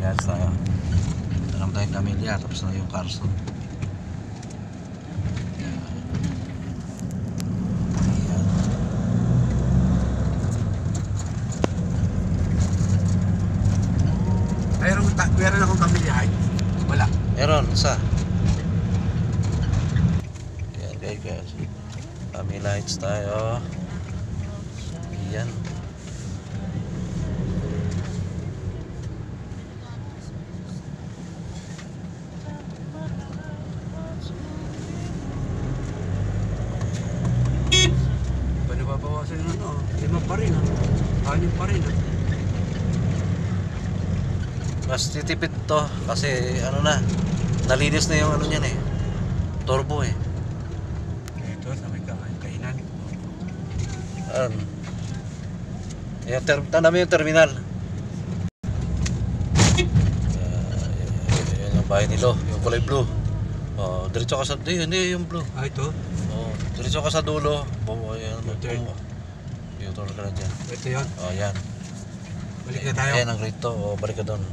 Guys tayo. Tanam tayong Camellia, tapos na yung Carson. Meron akong Camellia. Wala. Meron, isa. Ayan guys. Kami lights tayo. Ayan. Paano babawasan yung ano? 5 pa rin ha. 6 pa rin ha. Mas titipid to kasi ano na, nalinis na yung ano niyan eh, turbo eh. Ito sa may kainan. Tanda mo yung terminal. Yan yung bahay nilo, yung kulay blue. Oh, diretso ka sa, hindi yung blue. Ito? Oh, diretso ka sa dulo. Yan, U-turn. U-turn ka na dyan. Ito yun? Oh, yan. Balik na tayo. Ayan ang rito, oh, balik ka doon.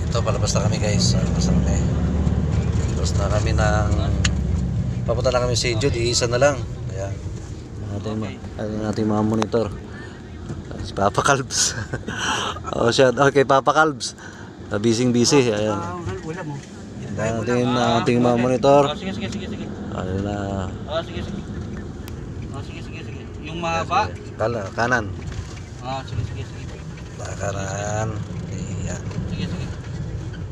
Ito, palabas na kami guys. Palabas na kami ng papunta na kami si Jude, isa na lang. Ayan. Natin mga monitor. Si Papa Calbs. Oh, shout out kay Papa Calbs. Busy. Ayan. Wala mo. Ating mga monitor. Sige. Ayun na. Sige. Yung mahaba? Kanan. Sige. Kanan. Ayan. Sige.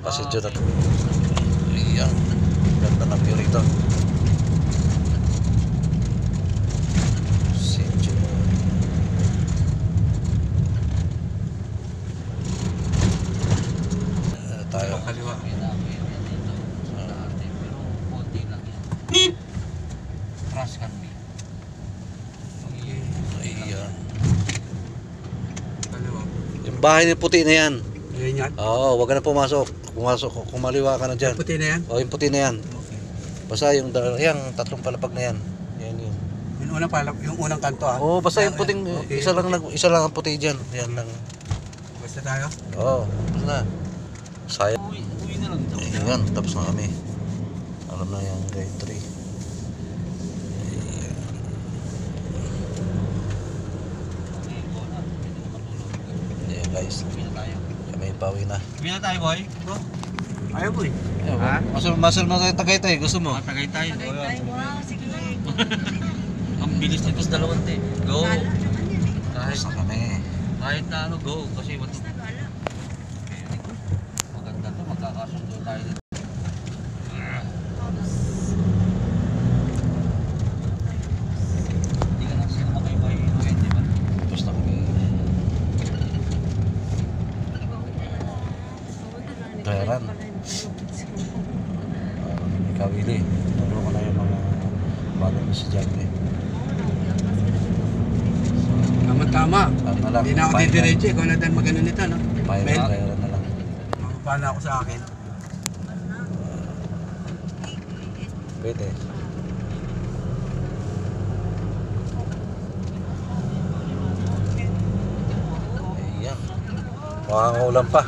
Si Jude. Ayan. Ganda ng view rito. Si Jude. Tayo. Kaliwa. Pero konti lang yan. Crash kami. Ayan. Kaliwa. Yung bahay ni puti na yan. Ayan yan. Oo, wag ka na pumasok. Kumaliwa ka na dyan. Puti na yan? Oo, yung puti na yan. Okay. Basta yung tatlong palapag na yan. Yan yun. Yung unang kanto ha? Oo, basta yung puting, Okay. isa lang ang puti dyan. Yan lang. Basta tayo? Oo, basta na. Sayang. Uwi na lang ito. Ayan, tapos na kami. Alam na yung grade 3. Ayan guys, kami pauwi na. Uwi na tayo, boy. Ayaw mo eh. Ha? Masal mo tayo Tagaytay, gusto mo? Tagay tayo. Wow, sige. Ang bilis nito sa dalawang te. Go. Tapos na kami. Kahit na ano, go. Kasi maganda to, magkakasundo tayo dito. Hindi ka na sila makaibahin yung 20 ba? Tapos na kami. Bayaran. Ikaw, Willie. Naro ko na yung mga bagong estudyante. Tama. Ano lang, Hindi na ako fine didiretso. Ikaw na din magano nito, no? Bayaran Mel, na lang. mapapala ako sa akin. Pwede. Ayan. Mukhang ulam pa.